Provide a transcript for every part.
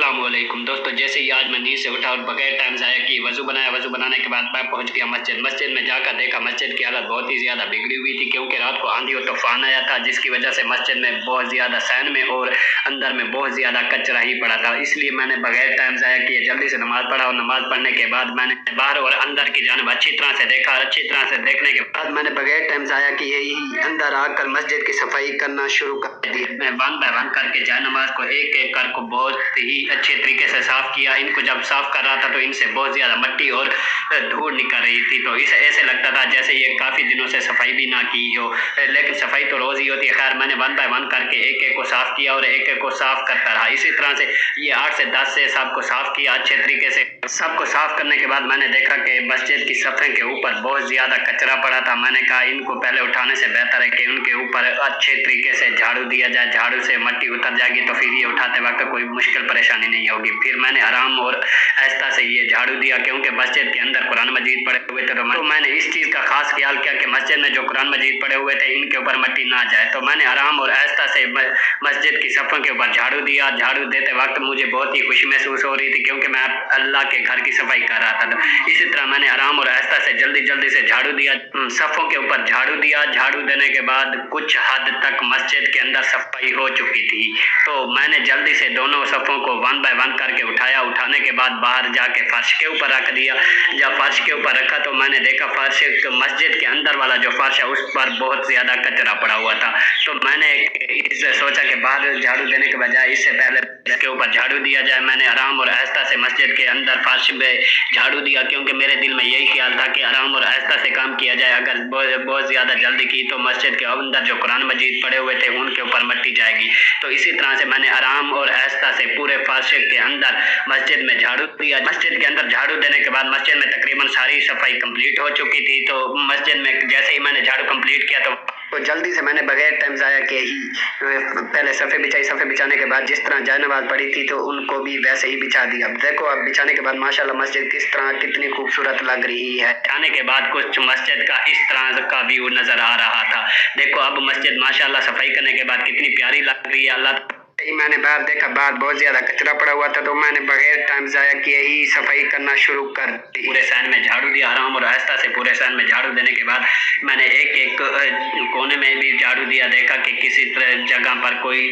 अस्सलाम वालेकुम दोस्तों, जैसे ही आज मैं नींद से उठा और बगैर टाइम ज़ाया किए वज़ू बनाया। वज़ू बनाने के बाद मैं पहुंच गया मस्जिद में जाकर देखा मस्जिद की हालत बहुत ही ज़्यादा बिगड़ी हुई थी, क्योंकि रात को आंधी और तूफान आया था, जिसकी वजह से मस्जिद में बहुत ज़्यादा सैन में और अंदर में बहुत ज़्यादा कचरा ही पड़ा था। इसलिए मैंने बगैर टाइम ज़ाया किए जल्दी से नमाज़ पढ़ा और नमाज़ पढ़ने के बाद मैंने बाहर और अंदर की जानिब अच्छी तरह से देखा। अच्छी तरह से देखने के बाद मैंने बगैर टाइम ज़ाया किए ही अंदर आकर मस्जिद की सफाई करना शुरू कर दी। मैं वन बाय वन करके जाए नमाज को एक एक कर को बहुत ही अच्छे तरीके से साफ किया। इनको जब साफ कर रहा था तो इनसे बहुत ज़्यादा मिट्टी और धूल निकल रही थी, तो इसे ऐसे लगता था जैसे ये काफ़ी दिनों से सफाई भी ना की हो, लेकिन सफाई तो रोज़ ही होती है। खैर मैंने वन बाय वन करके एक एक को साफ़ किया और एक एक को साफ़ करता रहा। इसी तरह से ये 8 से 10 से सबको साफ़ किया अच्छे तरीके से। सबको साफ़ करने के बाद मैंने देखा कि मस्जिद की सफ़े के ऊपर बहुत ज़्यादा कचरा पड़ा था। मैंने कहा इनको पहले उठाने से बेहतर है कि उनके ऊपर अच्छे तरीके से झाड़ू दिया जाए। झाड़ू से मिट्टी उतर जाएगी तो फिर ये उठाते वक्त कोई मुश्किल परेशानी नहीं होगी। फिर मैंने आराम और आहिस्ता से ये झाड़ू दिया, क्योंकि मस्जिद के अंदर कुरान मजीद पड़े हुए थे। तो मैंने इस चीज़ का खास ख्याल किया कि मस्जिद में जो कुरान मजीद पड़े हुए थे इनके ऊपर मिट्टी ना जाए। तो मैंने आराम और आहिस्ता से मस्जिद की सफ़ों के ऊपर झाड़ू दिया। झाड़ू देते वक्त मुझे बहुत ही खुशी महसूस हो रही थी, क्योंकि मैं अल्लाह के घर की सफाई कर रहा था। तो इसी तरह मैंने आराम और आहिस्ता से जल्दी से झाड़ू दिया, सफ़ों के ऊपर झाड़ू दिया। झाड़ू देने के बाद कुछ हद तक मस्जिद के अंदर सफाई हो चुकी थी, तो मैंने जल्दी से दोनों सफ़ों को वन बाय वन करके उठाया। उठाने के बाद बाहर जाके फर्श के ऊपर रख दिया। जब फर्श के ऊपर रखा तो मैंने देखा फर्श मस्जिद के अंदर वाला जो फर्श है उस पर बहुत ज़्यादा कचरा पड़ा हुआ था। तो मैंने सोचा कि बाहर झाड़ू देने के बजाय इससे पहले इसके ऊपर झाड़ू दिया जाए। मैंने आराम और आहिस्ता से मस्जिद के अंदर फर्श में झाड़ू दिया, क्योंकि मेरे दिल में यही ख्याल था कि आराम और आहिस्ता से काम किया जाए। अगर बहुत ज़्यादा जल्दी की तो मस्जिद के अंदर जो कुरान मजीद पड़े हुए थे उनके ऊपर मिट्टी जाएगी। तो इसी तरह से मैंने आराम और आहिस्ता से पूरे फर्श के अंदर मस्जिद में झाड़ू दिया। मस्जिद के अंदर झाड़ू देने के बाद मस्जिद में तकरीबन सारी सफाई कंप्लीट हो चुकी थी। तो मस्जिद में जैसे ही मैंने झाड़ू कंप्लीट किया तो जल्दी से मैंने बगैर टाइम ज़ाया के ही पहले सफ़े बिछाई। सफ़े बिछाने के बाद जिस तरह जाए नमाज पड़ी थी तो उनको भी वैसे ही बिछा दिया। देखो अब बिछाने के बाद माशाल्लाह मस्जिद किस तरह कितनी खूबसूरत लग रही है। बिछाने के बाद कुछ मस्जिद का इस तरह का व्यू नज़र आ रहा था। देखो अब मस्जिद माशाल्लाह सफाई करने के बाद कितनी प्यारी लग रही है। अल्लाह मैंने बाहर देखा, बाहर बहुत ज़्यादा कचरा पड़ा हुआ था, तो मैंने बगैर टाइम ज़ाया किए ही सफाई करना शुरू कर दी। पूरे सैन में झाड़ू दिया। आराम और आहिस्ता से पूरे सैन में झाड़ू देने के बाद मैंने एक एक कोने में भी झाड़ू दिया। देखा कि किसी जगह पर कोई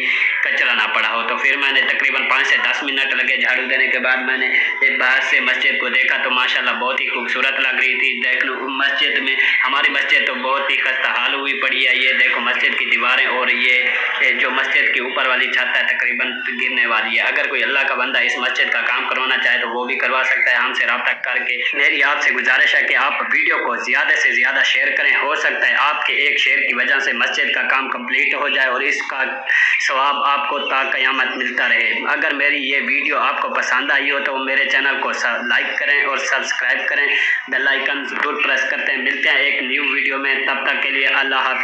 कचरा ना पड़ा हो। तो फिर मैंने तकरीबन 5 से 10 मिनट लगे झाड़ू देने के बाद। मैंने बाहर से मस्जिद को देखा तो माशाल्लाह बहुत ही खूबसूरत लग रही थी। देख लो मस्जिद में, हमारी मस्जिद तो बहुत ही खस्ता हाल हुई पड़ी है। ये देखो मस्जिद की दीवारें और ये जो मस्जिद की ऊपर वाली छत है तकरीबन गिरने वाली है। अगर कोई अल्लाह का बंदा इस मस्जिद का काम करवाना चाहे तो वो भी करवा सकता है हमसे रब्ता करके। मेरी आपसे गुजारिश है कि आप वीडियो को ज़्यादा से ज़्यादा शेयर करें। हो सकता है आपके एक शेयर की वजह से मस्जिद का काम कंप्लीट हो जाए और इसका सवाब आपको ता क़यामत मिलता रहे। अगर मेरी ये वीडियो आपको पसंद आई हो तो मेरे चैनल को लाइक करें और सब्सक्राइब करें। बेल आइकन जरूर प्रेस करते हैं। मिलते हैं एक न्यू वीडियो में, तब तक के लिए अल्लाह हाफ़िज़।